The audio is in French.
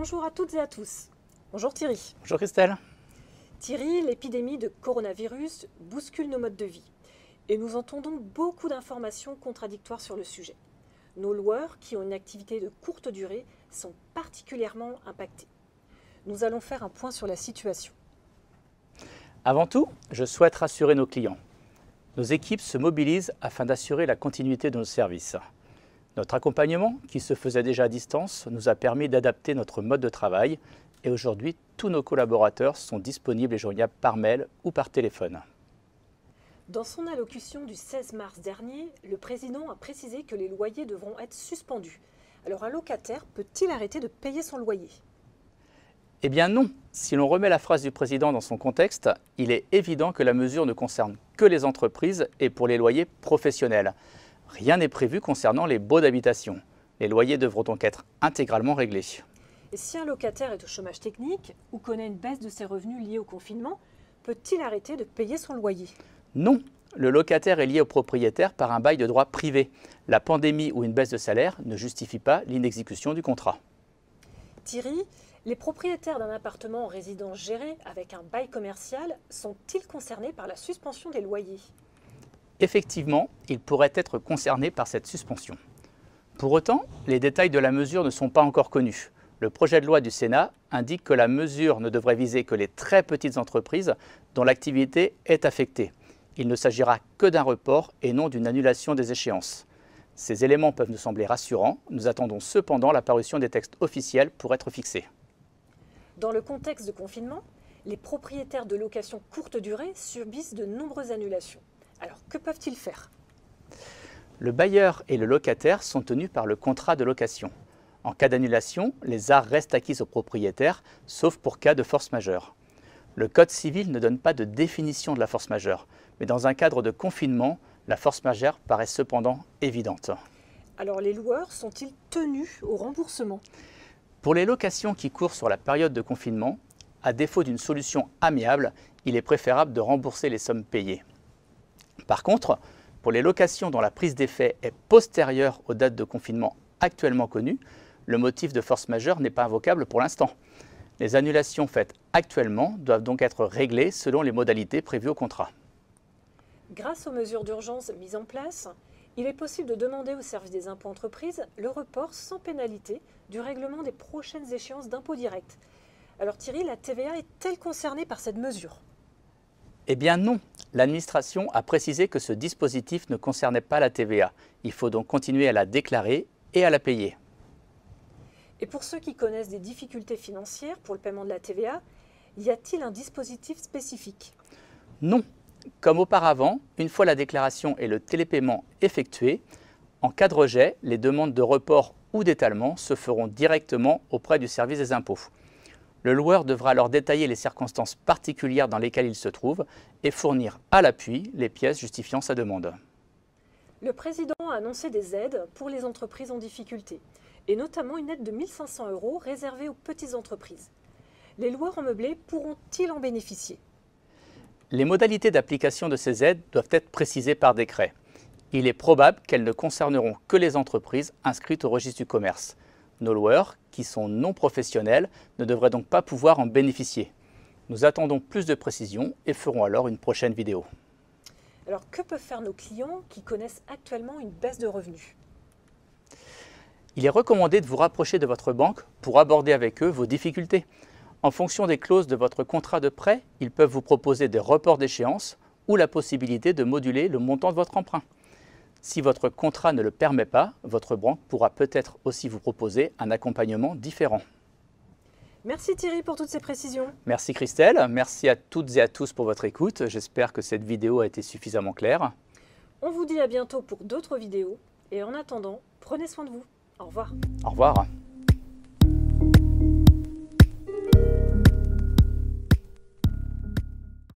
Bonjour à toutes et à tous. Bonjour Thierry. Bonjour Christelle. Thierry, l'épidémie de coronavirus bouscule nos modes de vie et nous entendons beaucoup d'informations contradictoires sur le sujet. Nos loueurs, qui ont une activité de courte durée, sont particulièrement impactés. Nous allons faire un point sur la situation. Avant tout, je souhaite rassurer nos clients. Nos équipes se mobilisent afin d'assurer la continuité de nos services. Notre accompagnement, qui se faisait déjà à distance, nous a permis d'adapter notre mode de travail et aujourd'hui, tous nos collaborateurs sont disponibles et joignables par mail ou par téléphone. Dans son allocution du 16 mars dernier, le président a précisé que les loyers devront être suspendus. Alors un locataire peut-il arrêter de payer son loyer ? Eh bien non, si l'on remet la phrase du président dans son contexte, il est évident que la mesure ne concerne que les entreprises et pour les loyers professionnels. Rien n'est prévu concernant les baux d'habitation. Les loyers devront donc être intégralement réglés. Et si un locataire est au chômage technique ou connaît une baisse de ses revenus liée au confinement, peut-il arrêter de payer son loyer ? Non, le locataire est lié au propriétaire par un bail de droit privé. La pandémie ou une baisse de salaire ne justifie pas l'inexécution du contrat. Thierry, les propriétaires d'un appartement en résidence gérée avec un bail commercial sont-ils concernés par la suspension des loyers ? Effectivement, ils pourraient être concernés par cette suspension. Pour autant, les détails de la mesure ne sont pas encore connus. Le projet de loi du Sénat indique que la mesure ne devrait viser que les très petites entreprises dont l'activité est affectée. Il ne s'agira que d'un report et non d'une annulation des échéances. Ces éléments peuvent nous sembler rassurants. Nous attendons cependant la parution des textes officiels pour être fixés. Dans le contexte de confinement, les propriétaires de location courte durée subissent de nombreuses annulations. Alors, que peuvent-ils faire ? Le bailleur et le locataire sont tenus par le contrat de location. En cas d'annulation, les arts restent acquis au propriétaire, sauf pour cas de force majeure. Le Code civil ne donne pas de définition de la force majeure, mais dans un cadre de confinement, la force majeure paraît cependant évidente. Alors, les loueurs sont-ils tenus au remboursement ? Pour les locations qui courent sur la période de confinement, à défaut d'une solution amiable, il est préférable de rembourser les sommes payées. Par contre, pour les locations dont la prise d'effet est postérieure aux dates de confinement actuellement connues, le motif de force majeure n'est pas invocable pour l'instant. Les annulations faites actuellement doivent donc être réglées selon les modalités prévues au contrat. Grâce aux mesures d'urgence mises en place, il est possible de demander au service des impôts entreprises le report sans pénalité du règlement des prochaines échéances d'impôts directs. Alors Thierry, la TVA est-elle concernée par cette mesure ? Eh bien non, l'administration a précisé que ce dispositif ne concernait pas la TVA. Il faut donc continuer à la déclarer et à la payer. Et pour ceux qui connaissent des difficultés financières pour le paiement de la TVA, y a-t-il un dispositif spécifique ? Non. Comme auparavant, une fois la déclaration et le télépaiement effectués, en cas de rejet, les demandes de report ou d'étalement se feront directement auprès du service des impôts. Le loueur devra alors détailler les circonstances particulières dans lesquelles il se trouve et fournir à l'appui les pièces justifiant sa demande. Le président a annoncé des aides pour les entreprises en difficulté, et notamment une aide de 1 500 € réservée aux petites entreprises. Les loueurs en meublé pourront-ils en bénéficier ? Les modalités d'application de ces aides doivent être précisées par décret. Il est probable qu'elles ne concerneront que les entreprises inscrites au registre du commerce. Nos loueurs, qui sont non professionnels, ne devraient donc pas pouvoir en bénéficier. Nous attendons plus de précisions et ferons alors une prochaine vidéo. Alors que peuvent faire nos clients qui connaissent actuellement une baisse de revenus ? Il est recommandé de vous rapprocher de votre banque pour aborder avec eux vos difficultés. En fonction des clauses de votre contrat de prêt, ils peuvent vous proposer des reports d'échéance ou la possibilité de moduler le montant de votre emprunt. Si votre contrat ne le permet pas, votre banque pourra peut-être aussi vous proposer un accompagnement différent. Merci Thierry pour toutes ces précisions. Merci Christelle, merci à toutes et à tous pour votre écoute. J'espère que cette vidéo a été suffisamment claire. On vous dit à bientôt pour d'autres vidéos et en attendant, prenez soin de vous. Au revoir. Au revoir.